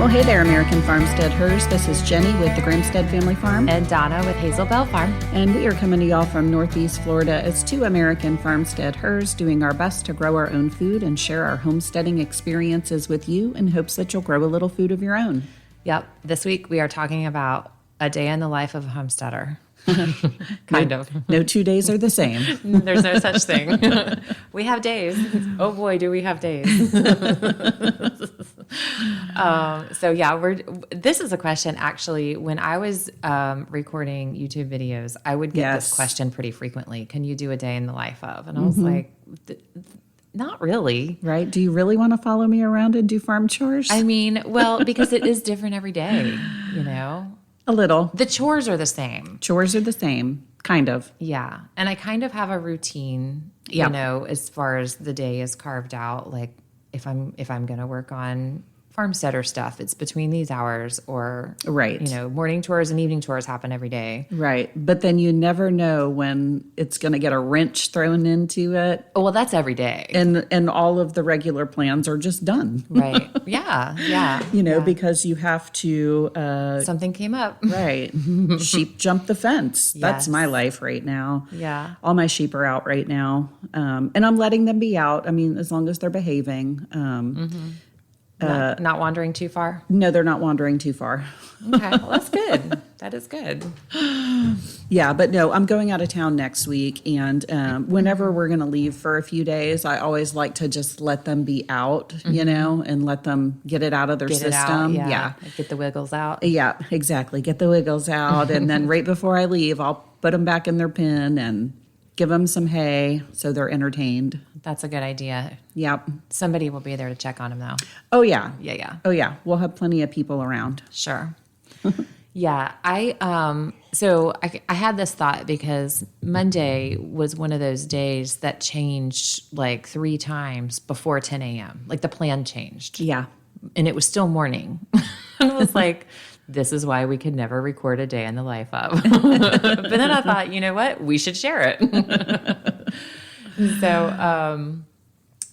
Well, hey there, American Farmsteadhers. This is Jenny with the Grimstead Family Farm. And Donna with Hazel Bell Farm. And we are coming to y'all from Northeast Florida as two American Farmsteadhers doing our best to grow our own food and share our homesteading experiences with you in hopes that you'll grow a little food of your own. Yep. This week we are talking about a day in the life of a homesteader. Kind of. No 2 days are the same. There's no such thing. We have days. Oh boy, do we have days. This is a question actually. When I was recording YouTube videos, I would get this question pretty frequently. Can you do a day in the life of? And I was like, not really. Right? Do you really want to follow me around and do farm chores? I mean, well, because it is different every day, you know? A little. The chores are the same. Chores are the same, kind of. Yeah. And I kind of have a routine, you know, as far as the day is carved out. Like if I'm going to work on Farmsteadher stuff, it's between these hours, or, right, you know, morning chores and evening chores happen every day. Right. But then you never know when it's going to get a wrench thrown into it. Oh, well, that's every day. And all of the regular plans are just done. Right. Yeah. Yeah. You know, because you have to... something came up. Right. Sheep jump the fence. Yes. That's my life right now. Yeah. All my sheep are out right now. And I'm letting them be out. I mean, as long as they're behaving. Not wandering too far? No, they're not wandering too far. Okay, well, that's good. That is good. Yeah, but no, I'm going out of town next week, and whenever we're going to leave for a few days, I always like to just let them be out, you know, and let them get it out of their system. Yeah. Get the wiggles out. Yeah, exactly. Get the wiggles out, and then right before I leave, I'll put them back in their pen and give them some hay so they're entertained. That's a good idea. Yep. Somebody will be there to check on them, though. Oh, yeah. Yeah. Oh, yeah. We'll have plenty of people around. Sure. Yeah. I had this thought because Monday was one of those days that changed like 3 times before 10 a.m. Like the plan changed. Yeah. And it was still morning. And it was like, this is why we could never record a day in the life of. But then I thought, you know what? We should share it. So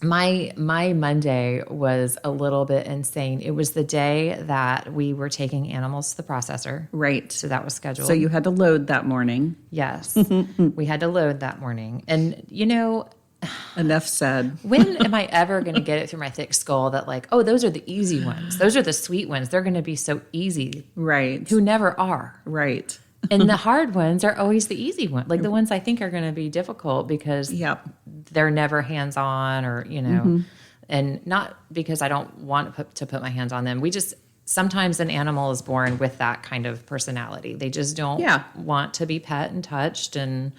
my Monday was a little bit insane. It was the day that we were taking animals to the processor. Right. So that was scheduled. So you had to load that morning. Yes. We had to load that morning. And, you know... Enough said. When am I ever going to get it through my thick skull that like, oh, those are the easy ones. Those are the sweet ones. They're going to be so easy. Right. Who never are. Right. And the hard ones are always the easy ones. Like the ones I think are going to be difficult because they're never hands-on or, you know, and not because I don't want to put my hands on them. We just, sometimes an animal is born with that kind of personality. They just don't want to be pet and touched. And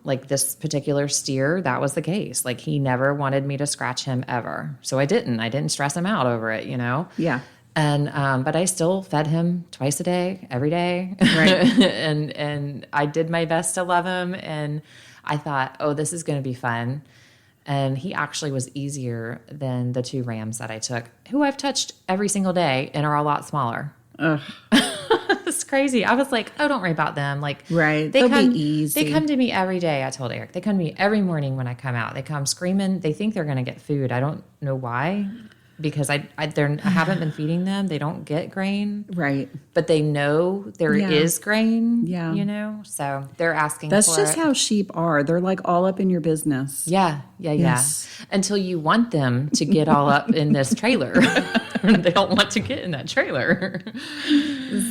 like this particular steer, that was the case. Like he never wanted me to scratch him ever. So I didn't stress him out over it, you know? Yeah. And, but I still fed him twice a day, every day. Right. and I did my best to love him. And I thought, oh, this is going to be fun. And he actually was easier than the 2 rams that I took, who I've touched every single day and are a lot smaller. Ugh. It's crazy. I was like, oh, don't worry about them. Like, right. They'll be easy. They come to me every day. I told Eric, they come to me every morning when I come out. They come screaming. They think they're going to get food. I don't know why, because I haven't been feeding them. They don't get grain. Right. But they know there is grain. Yeah. You know, so they're asking That's for just how sheep are. They're like all up in your business. Yeah. Until you want them to get all up in this trailer. They don't want to get in that trailer.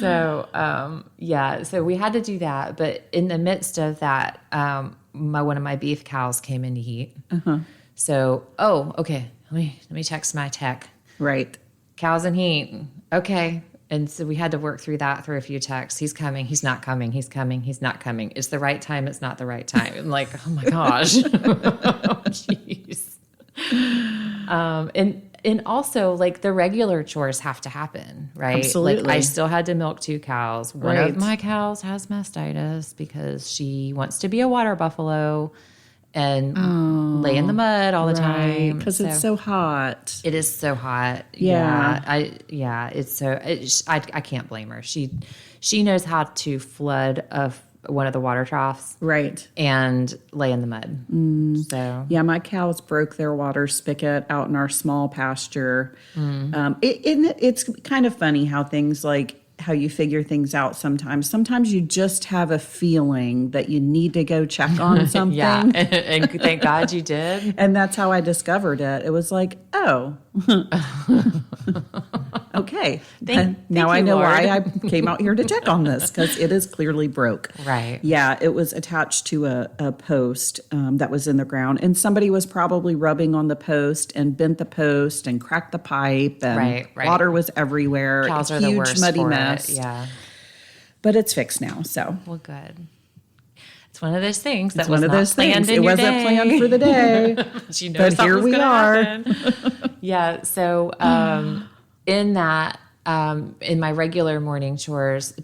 So, so we had to do that. But in the midst of that, one of my beef cows came in to heat. Uh-huh. So, okay. Let me text my tech. Right. Cows in heat. Okay. And so we had to work through a few texts. He's coming. He's not coming. He's coming. He's not coming. It's the right time. It's not the right time. I'm like, oh my gosh. Jeez. And also, like, the regular chores have to happen, right? Absolutely. Like, I still had to milk 2 cows. One of my cows has mastitis because she wants to be a water buffalo and lay in the mud all the time. Because it's so hot. It is so hot. Yeah. I can't blame her. She knows how to flood a one of the water troughs. Right. And lay in the mud. So yeah, my cows broke their water spigot out in our small pasture. It's kind of funny how things like how you figure things out sometimes. Sometimes you just have a feeling that you need to go check on something. yeah, and thank God you did. And that's how I discovered it. It was like, oh, okay. Now I know why I came out here to check on this, because it is clearly broke. Right. Yeah, it was attached to a post that was in the ground. And somebody was probably rubbing on the post and bent the post and cracked the pipe. And water was everywhere. Cows are huge, the worst muddy for mess. it. Yeah. But it's fixed now, so. Well, good. It's one of those things that It's was one of not those planned things. in It your wasn't day. planned for the day. But you know But here we are. Happen. Yeah. So in that, in my regular morning chores,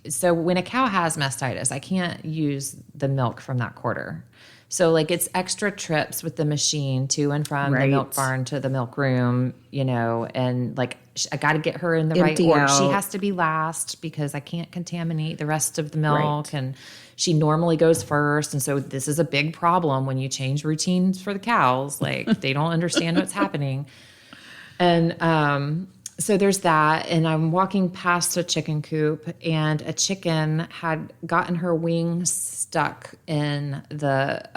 so when a cow has mastitis, I can't use the milk from that quarter. So like it's extra trips with the machine to and from the milk barn to the milk room, you know, and like I got to get her in the right order. out. She has to be last because I can't contaminate the rest of the milk. And she normally goes first. And so this is a big problem when you change routines for the cows. Like they don't understand what's happening. And so there's that. And I'm walking past a chicken coop, and a chicken had gotten her wings stuck in the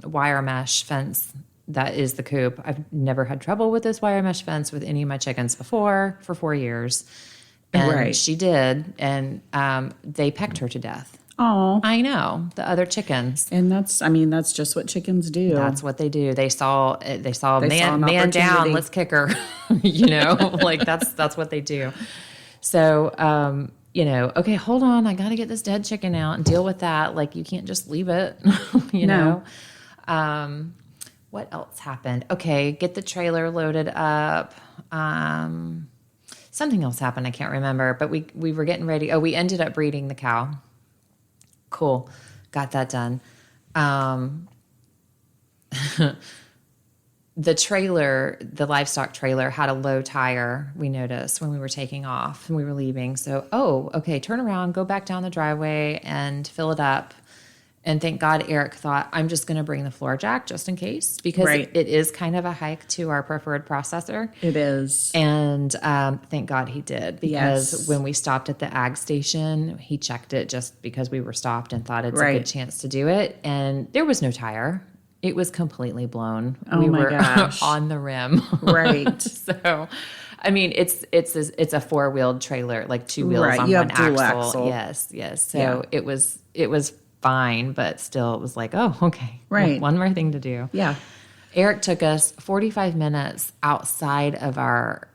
wire mesh fence that is the coop. I've never had trouble with this wire mesh fence with any of my chickens before for 4 years. And she did. And they pecked her to death. Oh, I know, the other chickens. And that's just what chickens do. That's what they do. They saw an man down, opportunity. let's kick her. You know, like that's what they do. So, you know, okay, hold on, I got to get this dead chicken out and deal with that. Like you can't just leave it, you know. What else happened? Okay, get the trailer loaded up. Something else happened, I can't remember, but we were getting ready. Oh, we ended up breeding the cow. Cool. Got that done. The trailer, the livestock trailer, had a low tire, we noticed when we were taking off and we were leaving. So, okay, turn around, go back down the driveway and fill it up. And thank God Eric thought, I'm just going to bring the floor jack just in case, because it is kind of a hike to our preferred processor. It is. And thank God he did, because when we stopped at the ag station, he checked it just because we were stopped and thought it's a good chance to do it. And there was no tire. It was completely blown. Oh we my were gosh. on the rim. Right. So, I mean, it's a 4-wheeled trailer, like 2 wheels on you one have dual axle. axle. Yes. So it was fine, but still it was like, oh, okay. Right. One more thing to do. Yeah. Eric took us 45 minutes outside of our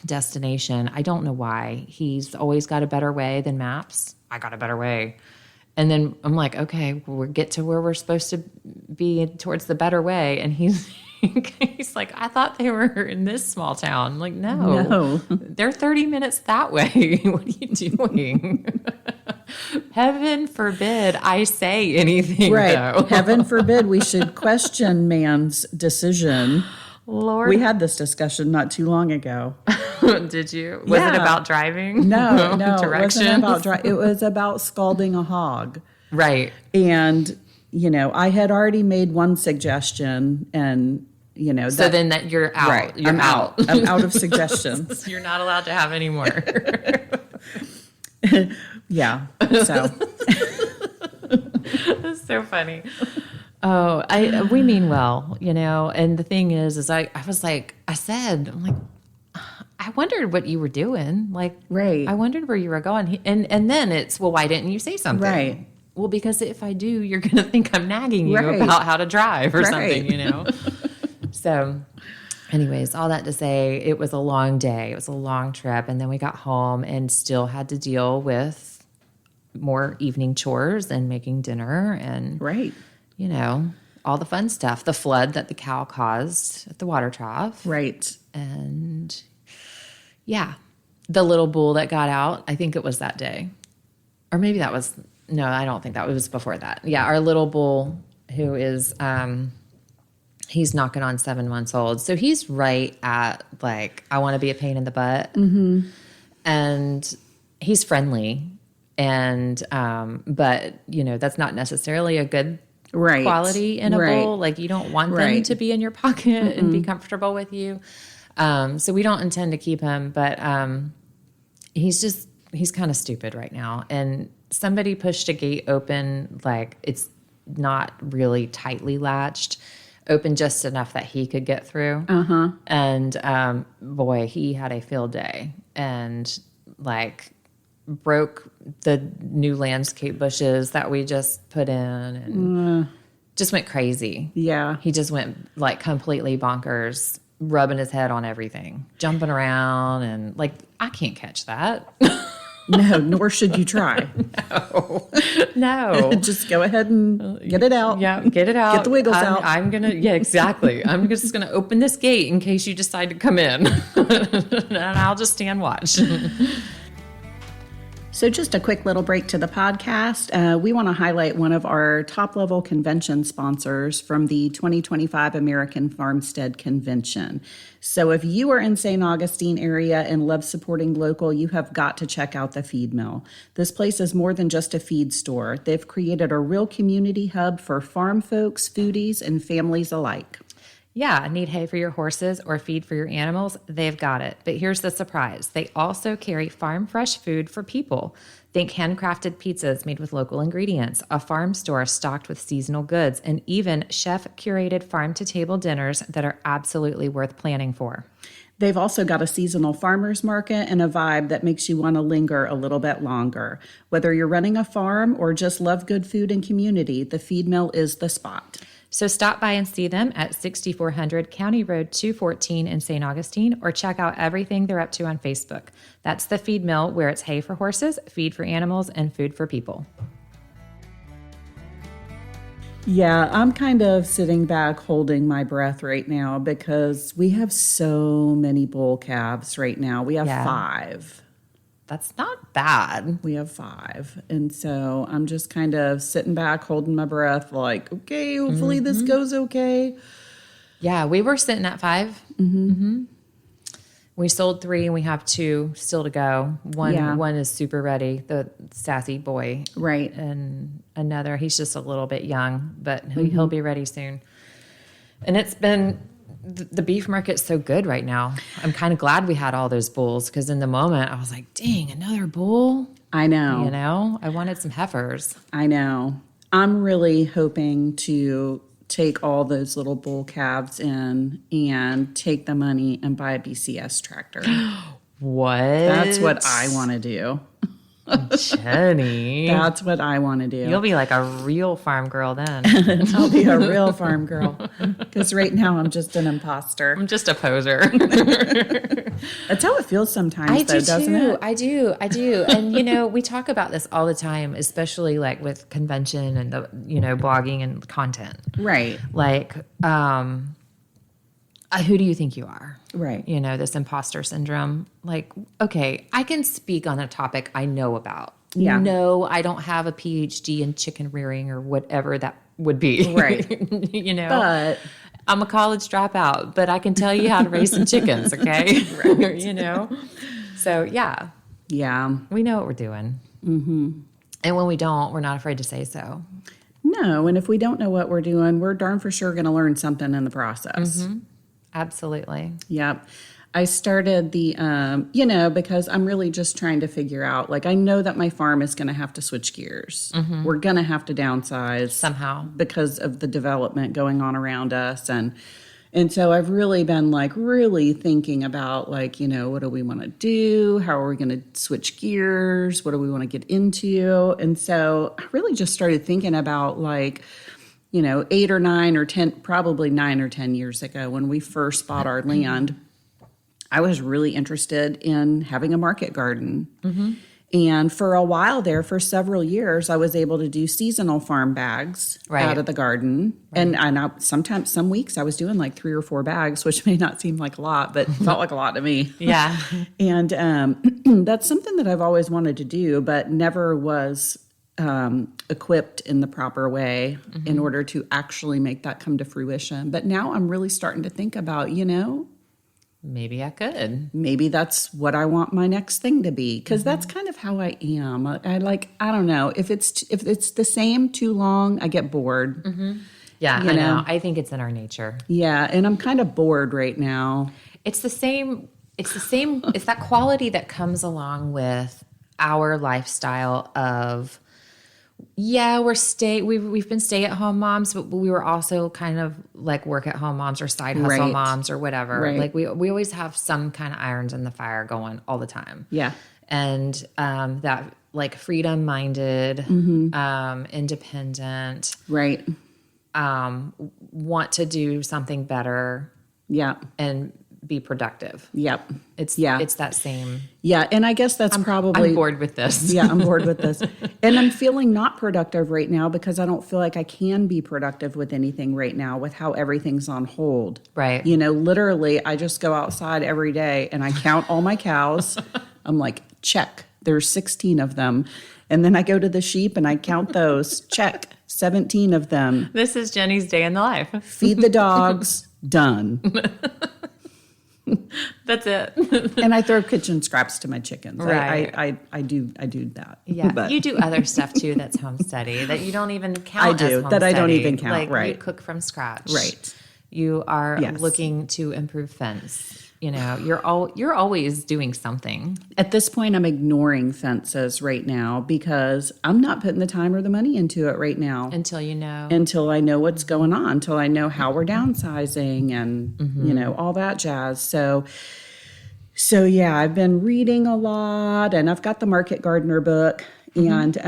destination. I don't know why. He's always got a better way than maps. I got a better way. And then I'm like, okay, we'll get to where we're supposed to be towards the better way. And he's like, I thought they were in this small town. I'm like, no, they're 30 minutes that way. What are you doing? Heaven forbid I say anything. Right. Though. Heaven forbid we should question man's decision. Lord. We had this discussion not too long ago. Did you? Was it about driving? No, Directions? it wasn't about it was about scalding a hog. Right. And, you know, I had already made one suggestion, and, you know. So then that you're out. Right. You're out. I'm out of suggestions. You're not allowed to have any more. Yeah. So. That's so funny. Oh, we mean well, you know. And the thing is I was like, I'm like, I wondered what you were doing. Like, right. I wondered where you were going. And then it's, well, why didn't you say something? Right. Well, because if I do, you're going to think I'm nagging you about how to drive or something, you know. So anyways, all that to say, it was a long day. It was a long trip. And then we got home and still had to deal with more evening chores and making dinner and, you know, all the fun stuff. The flood that the cow caused at the water trough. Right. And yeah, the little bull that got out, I think it was that day. Or maybe that was, no, I don't think that was before that. Yeah, our little bull who is, he's knocking on 7 months old. So he's right at like, I want to be a pain in the butt. Mm-hmm. And he's friendly. And, but that's not necessarily a good right. quality in a right. bowl. Like you don't want them right. to be in your pocket and be comfortable with you. So we don't intend to keep him, but, he's kind of stupid right now. And somebody pushed a gate open, like it's not really tightly latched, open just enough that he could get through. And, boy, he had a field day and like broke the new landscape bushes that we just put in and just went crazy. Yeah. He just went like completely bonkers, rubbing his head on everything, jumping around, and like, I can't catch that. No, nor should you try. No. Just go ahead and get it out. Yeah, get it out. Get the wiggles out. Exactly. I'm just going to open this gate in case you decide to come in. And I'll just stand watch. So just a quick little break to the podcast. We want to highlight one of our top-level convention sponsors from the 2025 American Farmstead Convention. So if you are in St. Augustine area and love supporting local, you have got to check out the Feed Mill. This place is more than just a feed store. They've created a real community hub for farm folks, foodies, and families alike. Yeah, need hay for your horses or feed for your animals? They've got it. But here's the surprise. They also carry farm fresh food for people. Think handcrafted pizzas made with local ingredients, a farm store stocked with seasonal goods, and even chef-curated farm-to-table dinners that are absolutely worth planning for. They've also got a seasonal farmers market and a vibe that makes you want to linger a little bit longer. Whether you're running a farm or just love good food and community, the Feed Mill is the spot. So stop by and see them at 6400 County Road 214 in St. Augustine, or check out everything they're up to on Facebook. That's the Feed Mill, where it's hay for horses, feed for animals, and food for people. Yeah, I'm kind of sitting back holding my breath right now because we have so many bull calves right now. We have 5. That's not bad. We have 5. And so I'm just kind of sitting back, holding my breath, like, okay, hopefully this goes okay. Yeah, we were sitting at 5. We sold 3 and we have 2 still to go. One is super ready, the sassy boy. Right. And another, he's just a little bit young, but he'll be ready soon. And it's been... The beef market's so good right now. I'm kind of glad we had all those bulls because in the moment I was like, dang, another bull? I know. I wanted some heifers. I know. I'm really hoping to take all those little bull calves in and take the money and buy a BCS tractor. What? That's what I want to do. Jenny. That's what I want to do. You'll be like a real farm girl then. I'll be a real farm girl. Because right now I'm just an imposter. I'm just a poser. That's how it feels sometimes, doesn't it? I do. And, we talk about this all the time, especially like with convention and, blogging and content. Right. Like, who do you think you are? Right. This imposter syndrome. Like, okay, I can speak on a topic I know about. Yeah. No, I don't have a PhD in chicken rearing or whatever that would be. Right. But I'm a college dropout, but I can tell you how to raise some chickens, okay? Right. So, yeah. Yeah. We know what we're doing. Mm-hmm. And when we don't, we're not afraid to say so. No, and if we don't know what we're doing, we're darn for sure going to learn something in the process. Mm-hmm. Absolutely. Yep. I started the, because I'm really just trying to figure out, like, I know that my farm is going to have to switch gears. Mm-hmm. We're going to have to downsize somehow because of the development going on around us. And so I've really been really thinking about, like, what do we want to do? How are we going to switch gears? What do we want to get into? And so I really just started thinking about, like, 8 or 9 or 10, probably 9 or 10 years ago when we first bought our land, I was really interested in having a market garden. Mm-hmm. And for a while there, for several years, I was able to do seasonal farm bags out of the garden. Right. And sometimes, some weeks, I was doing like 3 or 4 bags, which may not seem like a lot, but felt like a lot to me. Yeah. And that's something that I've always wanted to do, but never was equipped in the proper way in order to actually make that come to fruition. But now I'm really starting to think about, maybe I could. Maybe that's what I want my next thing to be, because that's kind of how I am. I don't know, if it's the same too long, I get bored. Yeah, I know. I think it's in our nature. Yeah, and I'm kind of bored right now. It's the same. It's that quality that comes along with our lifestyle of, we've been stay-at-home moms, but we were also kind of like work-at-home moms or side hustle moms or whatever. Right. Like we always have some kind of irons in the fire going all the time. Yeah. And that like freedom-minded, independent, Right. want to do something better. Yeah. And be productive. Yep. It's that same. Yeah, and I guess that's probably... I'm bored with this. Yeah, I'm bored with this. And I'm feeling not productive right now because I don't feel like I can be productive with anything right now with how everything's on hold. Right. Literally, I just go outside every day and I count all my cows. I'm like, check. There's 16 of them. And then I go to the sheep and I count those. Check. 17 of them. This is Jenny's day in the life. Feed the dogs. Done. That's it. And I throw kitchen scraps to my chickens. Right. I do that. Yeah. But You do other stuff too that's homesteady that you don't even count I do, as that I don't homesteady. even count, Like right. You cook from scratch. Right. You are Yes. looking to improve fence. You're always doing something. At this point, I'm ignoring fences right now because I'm not putting the time or the money into it right now. Until you know. Until I know what's going on, until I know how we're downsizing and, all that jazz. So yeah, I've been reading a lot and I've got the Market Gardener book and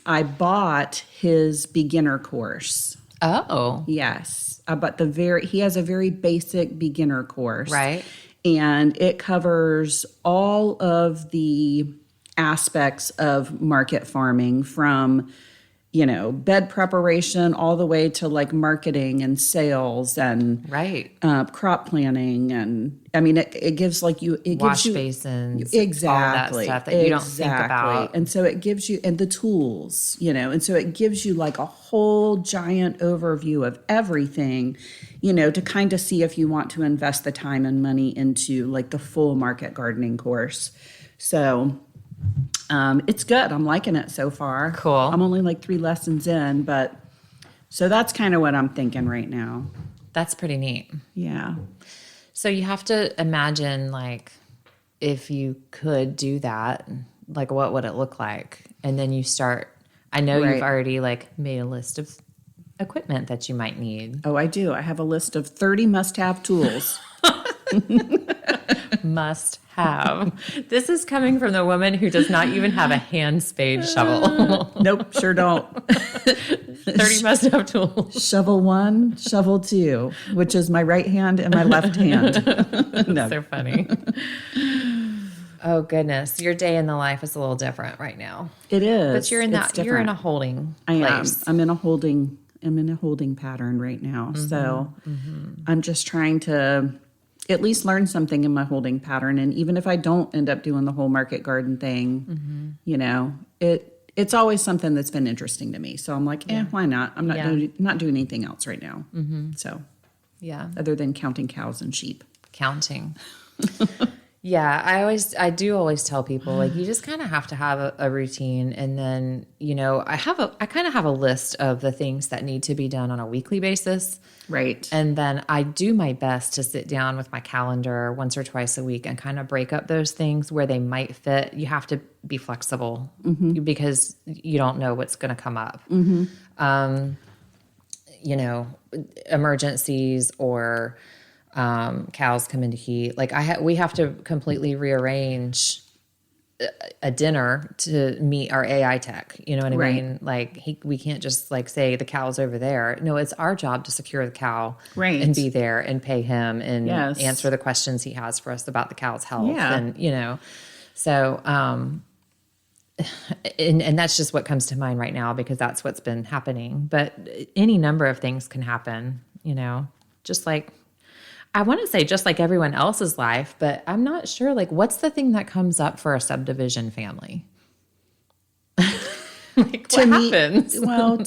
I bought his beginner course. Oh. Yes. But he has a very basic beginner course. Right. And it covers all of the aspects of market farming from, bed preparation all the way to like marketing and sales and Right. Crop planning. And I mean, it gives like you, it Wash gives you basins. exactly All that stuff that you don't think about. And so it gives you, and the tools, and so it gives you like a whole giant overview of everything, to kind of see if you want to invest the time and money into like the full market gardening course. So it's good. I'm liking it so far. Cool. I'm only like 3 lessons in, but so that's kind of what I'm thinking right now. That's pretty neat. Yeah. So you have to imagine, like, if you could do that, like, what would it look like? And then you start, I know Right. you've already, like, made a list of equipment that you might need. Oh, I do. I have a list of 30 must-have tools. Must have. This is coming from the woman who does not even have a hand spade shovel. Nope, sure don't. 30 must have tools. Shovel 1, shovel 2, which is my right hand and my left hand. No. So funny. Oh goodness, your day in the life is a little different right now. It is. But you're in It's you're in different. a holding I am. place. I'm in a holding pattern right now. So I'm just trying to at least learn something in my holding pattern. And even if I don't end up doing the whole market garden thing, it's always something that's been interesting to me. So I'm like, why not? I'm not doing anything else right now. So Yeah. other than counting cows and sheep. Counting. Yeah, I do always tell people, like, you just kind of have to have a routine. And then, I kind of have a list of the things that need to be done on a weekly basis. Right. And then I do my best to sit down with my calendar once or twice a week and kind of break up those things where they might fit. You have to be flexible because you don't know what's going to come up. Emergencies or cows come into heat. Like we have to completely rearrange a dinner to meet our AI tech. You know what I Right. mean? Like we can't just like say the cow's over there. No, it's our job to secure the cow Right. and be there and pay him and Yes. answer the questions he has for us about the cow's health. Yeah. And, so, and that's just what comes to mind right now because that's what's been happening. But any number of things can happen, just like, I want to say just like everyone else's life, but I'm not sure, like, what's the thing that comes up for a subdivision family? Like, what happens?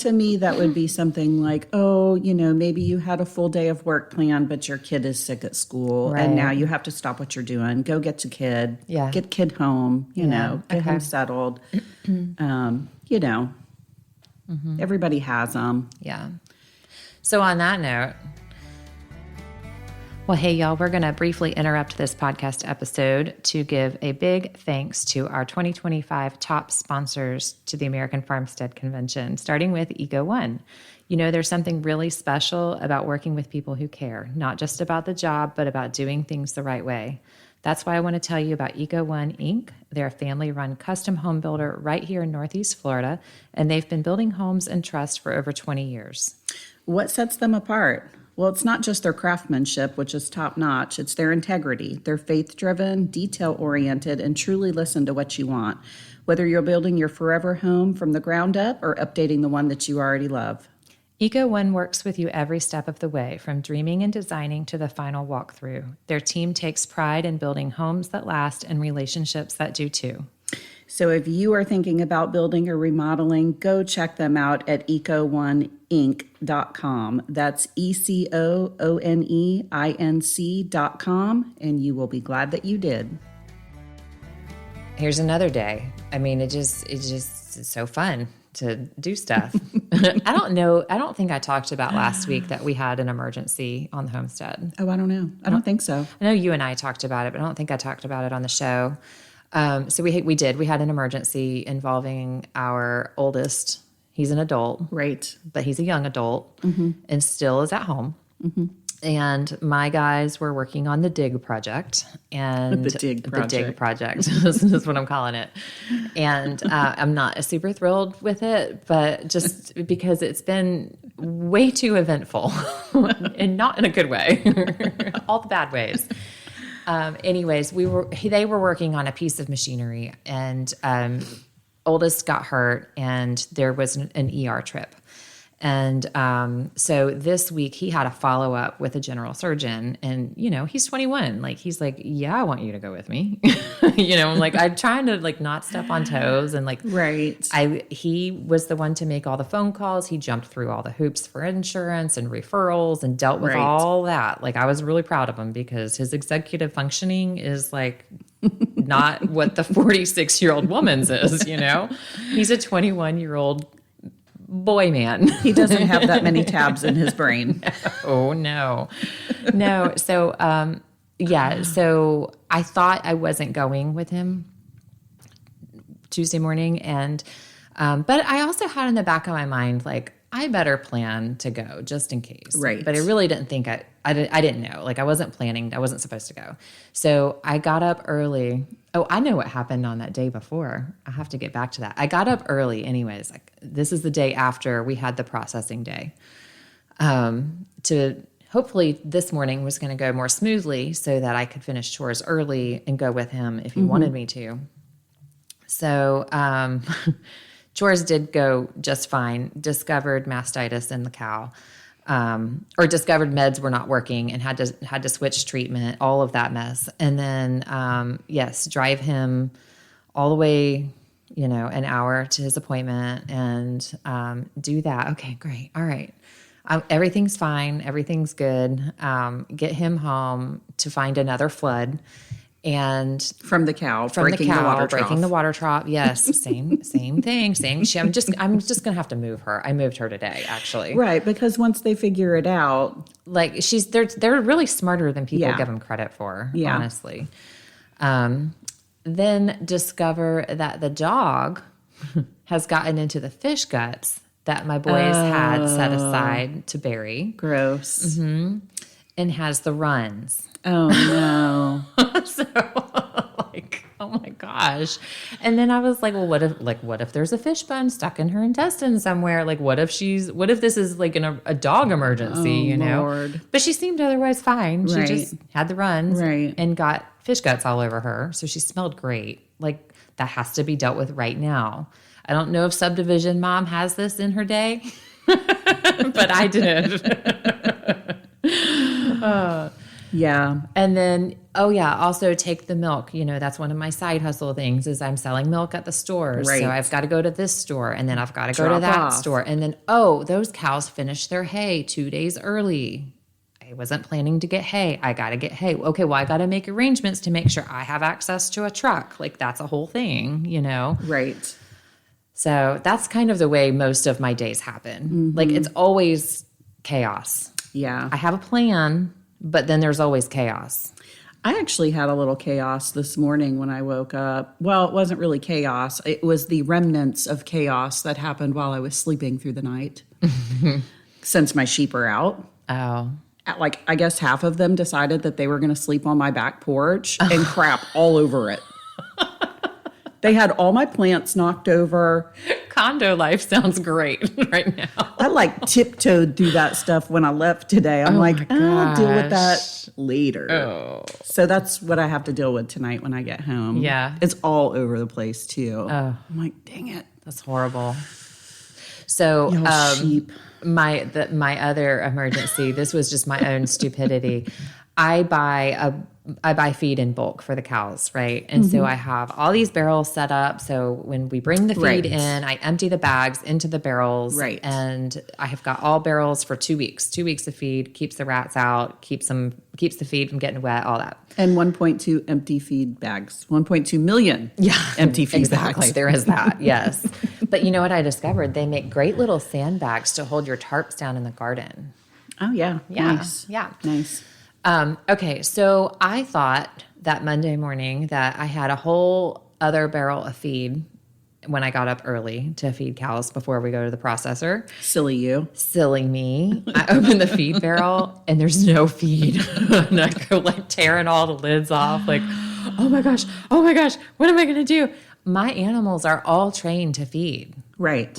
To me, that would be something like, oh, maybe you had a full day of work planned, but your kid is sick at school, and now you have to stop what you're doing. Go get your kid. Yeah. Get kid home. Get him settled. Everybody has them. Yeah. So on that note, well, hey, y'all, we're going to briefly interrupt this podcast episode to give a big thanks to our 2025 top sponsors to the American Farmstead Convention, starting with Eco1. There's something really special about working with people who care, not just about the job, but about doing things the right way. That's why I want to tell you about Eco1 Inc. They're a family-run custom home builder right here in Northeast Florida, and they've been building homes and trust for over 20 years. What sets them apart? Well, it's not just their craftsmanship, which is top-notch. It's their integrity. They're faith-driven, detail-oriented, and truly listen to what you want, whether you're building your forever home from the ground up or updating the one that you already love. Eco1 works with you every step of the way, from dreaming and designing to the final walkthrough. Their team takes pride in building homes that last and relationships that do too. So if you are thinking about building or remodeling, go check them out at eco1inc.com. That's ECOONEINC.com, and you will be glad that you did. Here's another day. I mean, it's just so fun to do stuff. I don't think I talked about last week that we had an emergency on the homestead. Oh, I don't know. I don't think so. I know you and I talked about it, but I don't think I talked about it on the show. So we did. We had an emergency involving our oldest. He's an adult. Right. But he's a young adult and still is at home. Mm-hmm. And my guys were working on the dig project. And the dig project this is what I'm calling it. And I'm not super thrilled with it, but just because it's been way too eventful and not in a good way. All the bad ways. Anyways, they were working on a piece of machinery, and oldest got hurt, and there was an ER trip. And so this week he had a follow-up with a general surgeon, and, he's 21. Like, he's like, yeah, I want you to go with me. I'm like, I'm trying to not step on toes. And right. He was the one to make all the phone calls. He jumped through all the hoops for insurance and referrals and dealt with all that. I was really proud of him because his executive functioning is not what the 46-year-old woman's is, He's a 21-year-old boy man. He doesn't have that many tabs in his brain. Oh, no. No. So, so I thought I wasn't going with him Tuesday morning. And, but I also had in the back of my mind, I better plan to go just in case. Right. But I really didn't think I didn't know. I wasn't planning. I wasn't supposed to go. So I got up early. Oh, I know what happened on that day before. I have to get back to that. I got up early anyways. This is the day after we had the processing day. To hopefully this morning was going to go more smoothly so that I could finish chores early and go with him if he wanted me to. So, chores did go just fine. Discovered mastitis in the cow, or discovered meds were not working and had to switch treatment. All of that mess, and then drive him all the way, an hour to his appointment and do that. Okay, great, all right. Everything's fine. Everything's good. Get him home to find another flood. And from the cow, breaking the water trough. Yes, same thing. I'm just gonna have to move her. I moved her today, actually. Right, because once they figure it out, they're really smarter than people give them credit for. Yeah. Honestly. Then discover that the dog has gotten into the fish guts that my boys had set aside to bury. Gross. Mm-hmm. And has the runs. Oh, no. So, oh my gosh. And then I was like, well, what if there's a fish bone stuck in her intestine somewhere? What if this is a dog emergency, Lord. But she seemed otherwise fine. Right. She just had the runs right. and got fish guts all over her. So she smelled great. That has to be dealt with right now. I don't know if subdivision mom has this in her day, but I did. Yeah. And then, also take the milk. That's one of my side hustle things is I'm selling milk at the stores. Right. So I've got to go to this store and then I've got to go to Drop that off. store. And then, those cows finished their hay 2 days early. I wasn't planning to get hay. I got to get hay. Okay, well, I got to make arrangements to make sure I have access to a truck. Like that's a whole thing, Right. So that's kind of the way most of my days happen. Mm-hmm. Like it's always chaos. Yeah. I have a plan, but then there's always chaos. I actually had a little chaos this morning when I woke up. Well, it wasn't really chaos. It was the remnants of chaos that happened while I was sleeping through the night. Since my sheep are out. Oh. I guess half of them decided that they were going to sleep on my back porch and crap all over it. They had all my plants knocked over. Condo life sounds great right now. I tiptoed through that stuff when I left today. I'm I'll deal with that later. Oh. So that's what I have to deal with tonight when I get home. Yeah. It's all over the place too. Oh. I'm like, dang it. That's horrible. So sheep. My other emergency, this was just my own stupidity. I buy feed in bulk for the cows, right? And so I have all these barrels set up. So when we bring the feed in, I empty the bags into the barrels. Right. And I have got all barrels for 2 weeks. 2 weeks of feed, keeps the rats out, keeps the feed from getting wet, all that. And 1.2 empty feed bags. 1.2 million empty feed exactly. bags. There is that, yes. But you know what I discovered? They make great little sandbags to hold your tarps down in the garden. Oh, yeah. Yeah. Nice. Yeah. Nice. Okay, so I thought that Monday morning that I had a whole other barrel of feed when I got up early to feed cows before we go to the processor. Silly you. Silly me. I open the feed barrel and there's no feed. And I go tearing all the lids off oh my gosh, what am I going to do? My animals are all trained to feed. Right.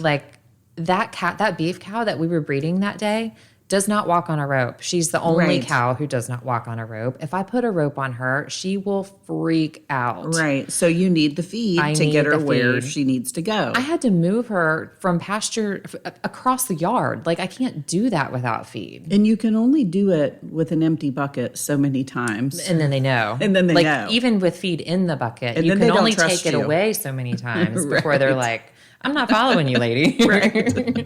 That beef cow that we were breeding that day does not walk on a rope. She's the only cow who does not walk on a rope. If I put a rope on her, she will freak out. Right. So you need the feed to get her where she needs to go. I had to move her from pasture across the yard. I can't do that without feed. And you can only do it with an empty bucket so many times. And then they know. And then they know. Even with feed in the bucket, and you can only take it away so many times before they're like, I'm not following you, lady. Right.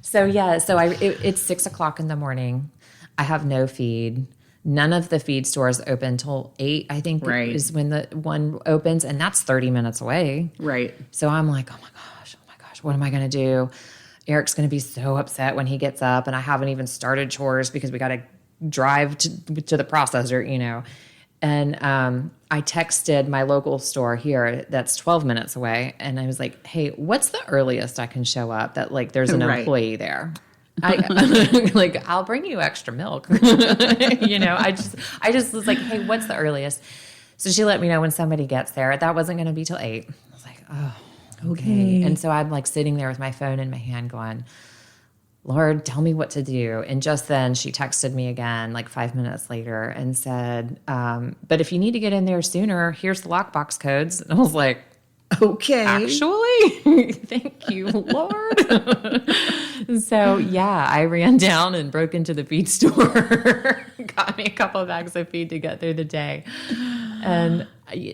So it's 6:00 in the morning. I have no feed. None of the feed stores open till 8, I think is when the one opens, and that's 30 minutes away. Right. So I'm like, oh my gosh, what am I going to do? Eric's going to be so upset when he gets up, and I haven't even started chores because we got to drive to the processor, And I texted my local store here that's 12 minutes away, and I was like, hey, what's the earliest I can show up that there's an employee there? I'll bring you extra milk. I just was like, hey, what's the earliest? So she let me know when somebody gets there. That wasn't going to be till 8. I was like, oh, okay. And so I'm sitting there with my phone in my hand going, Lord, tell me what to do. And just then she texted me again 5 minutes later and said, but if you need to get in there sooner, here's the lockbox codes. And I was like, okay. Actually, thank you, Lord. So I ran down and broke into the feed store, got me a couple of bags of feed to get through the day. And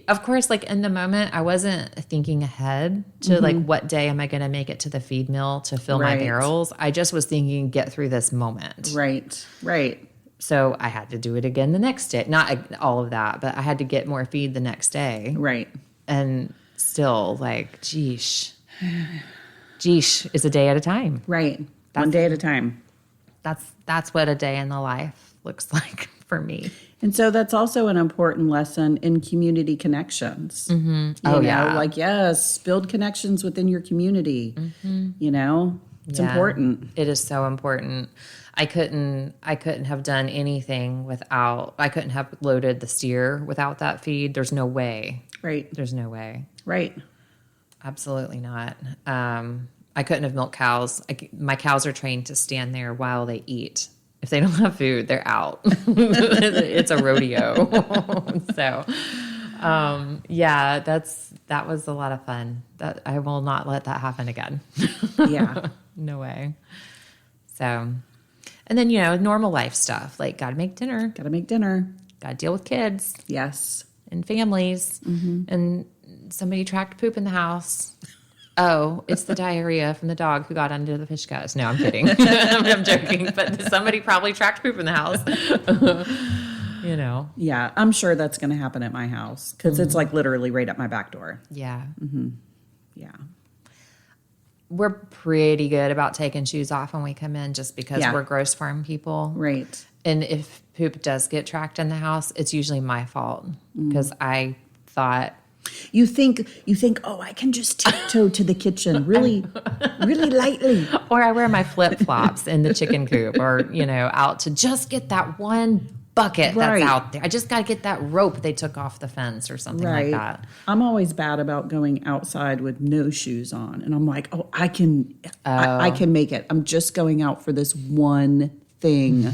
of course, in the moment, I wasn't thinking ahead to what day am I going to make it to the feed mill to fill my barrels. I just was thinking, get through this moment. Right. So I had to do it again the next day. Not all of that, but I had to get more feed the next day. Right. And still geesh is a day at a time. Right. One day at a time. That's what a day in the life looks like for me. And so that's also an important lesson in community connections. Mm-hmm. Yes, build connections within your community. Mm-hmm. It's important. It is so important. I couldn't have done anything without, I couldn't have loaded the steer without that feed. There's no way. Right. There's no way. Right. Absolutely not. I couldn't have milked cows. My cows are trained to stand there while they eat. If they don't have food, they're out. It's a rodeo. So, that was a lot of fun. That I will not let that happen again. Yeah. No way. So, And then, normal life stuff, like got to make dinner, Got to make dinner. got to deal with kids Yes. and families, and somebody tracked poop in the house. Oh, it's the diarrhea from the dog who got under the fish guts. No, I'm kidding. I'm joking. But somebody probably tracked poop in the house. Yeah, I'm sure that's going to happen at my house because it's like literally right at my back door. Yeah. Yeah. We're pretty good about taking shoes off when we come in just because Yeah. we're gross farm people. Right. And if poop does get tracked in the house, it's usually my fault because I thought, You think, oh, I can just tiptoe to the kitchen really, really lightly. or I wear my flip flops in the chicken coop, or out to just get that one bucket Right. that's out there. I just got to get that rope they took off the fence or something like that. I'm always bad about going outside with no shoes on, and I'm like, oh, I can make it. I'm just going out for this one thing,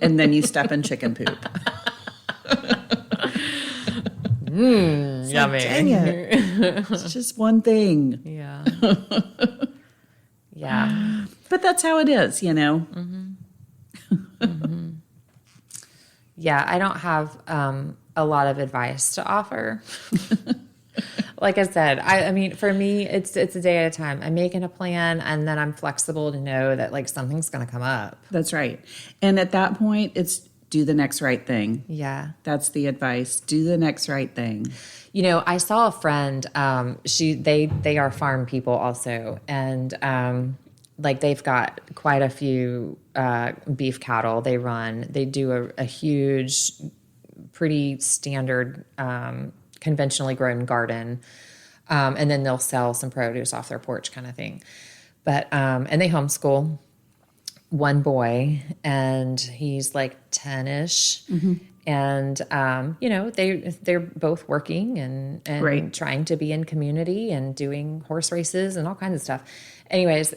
and then you step in chicken poop. Yummy. Dang it. It's just one thing. Yeah. Yeah. But that's how it is, Yeah, I don't have a lot of advice to offer. Like I said, I mean, for me, it's a day at a time. I'm making a plan, and then I'm flexible to know that like something's going to come up. That's right. And at that point, it's do the next right thing. Yeah. That's the advice. Do the next right thing. I saw a friend, they are farm people also. And, they've got quite a few, beef cattle they run. They do a huge, pretty standard, conventionally grown garden. And then they'll sell some produce off their porch kind of thing. But, and they homeschool one boy, and he's like 10-ish. And, they're both working and Great. trying to be in community and doing horse races and all kinds of stuff. Anyways,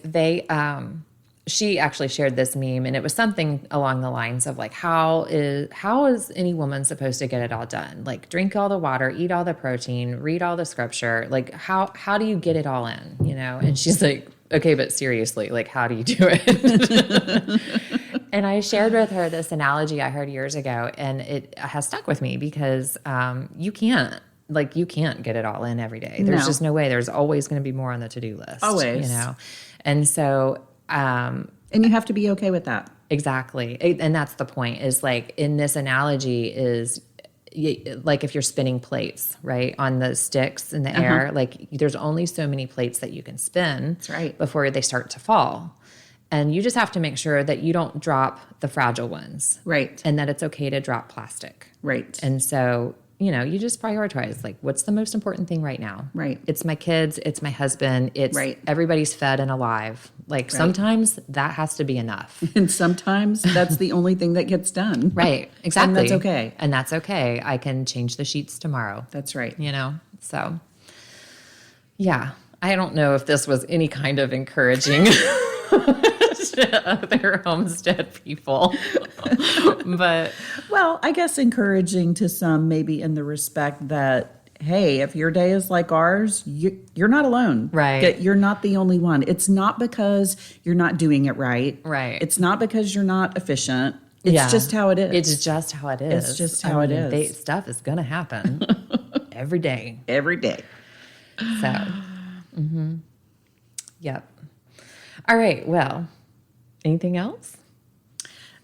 she actually shared this meme, and it was something along the lines of like, how is any woman supposed to get it all done? Like drink all the water, eat all the protein, read all the scripture. Like how do you get it all in, And she's like, okay, but seriously, like how do you do it? And I shared with her this analogy I heard years ago, and it has stuck with me because you can't get it all in every day. There's just no way. There's always going to be more on the to-do list. Always. And so... and you have to be okay with that. Exactly. And that's the point, is like in this analogy is like if you're spinning plates, right, on the sticks in the air, like there's only so many plates that you can spin. That's right. Before they start to fall. And you just have to make sure that you don't drop the fragile ones. Right. And that it's okay to drop plastic. Right. And so, you just prioritize, like, what's the most important thing right now? Right. It's my kids. It's my husband. It's everybody's fed and alive. Like sometimes that has to be enough. And sometimes that's the only thing that gets done. Right. Exactly. And that's okay. And that's okay. I can change the sheets tomorrorow. That's right. So yeah, I don't know if this was any kind of encouraging other homestead people. But well, I guess encouraging to some, maybe in the respect that, hey, if your day is like ours, you're not alone. Right. You're not the only one. It's not because you're not doing it right. Right. It's not because you're not efficient. It's just how it is. It's just how it is. It's just how it is. Stuff is going to happen every day. Every day. So, yep. All right. Well, anything else?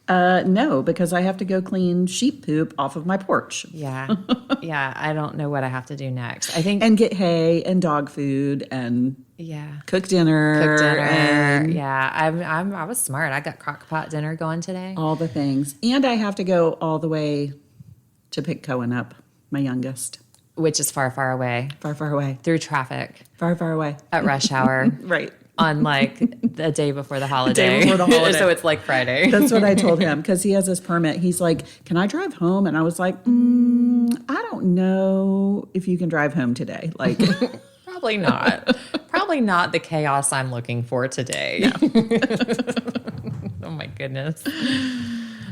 No, because I have to go clean sheep poop off of my porch. Yeah. Yeah. I don't know what I have to do next. I think. And get hay and dog food and cook dinner. And yeah. I was smart. I got crock pot dinner going today. all the things. And I have to go all the way to pick Cohen up, my youngest. Which is far, far away. Far, far away. Through traffic. Far, far away. At rush hour. Right. On like the day before the holiday. Day before the holiday. So it's like Friday. That's what I told him, because he has his permit. He's like, can I drive home? And I was like, I don't know if you can drive home today. Like, Probably not. Probably not the chaos I'm looking for today. No. Oh my goodness.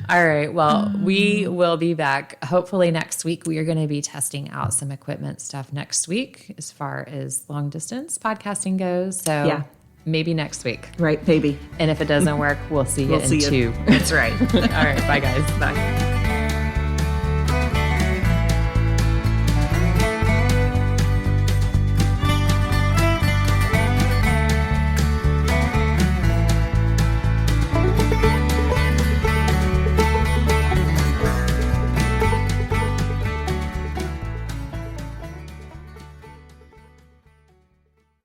All right. Well, we will be back hopefully next week. We are going to be testing out some equipment stuff next week as far as long distance podcasting goes. So maybe next week. Right, maybe. And if it doesn't work, we'll see you in 2. That's right. All right. Bye, guys. Bye.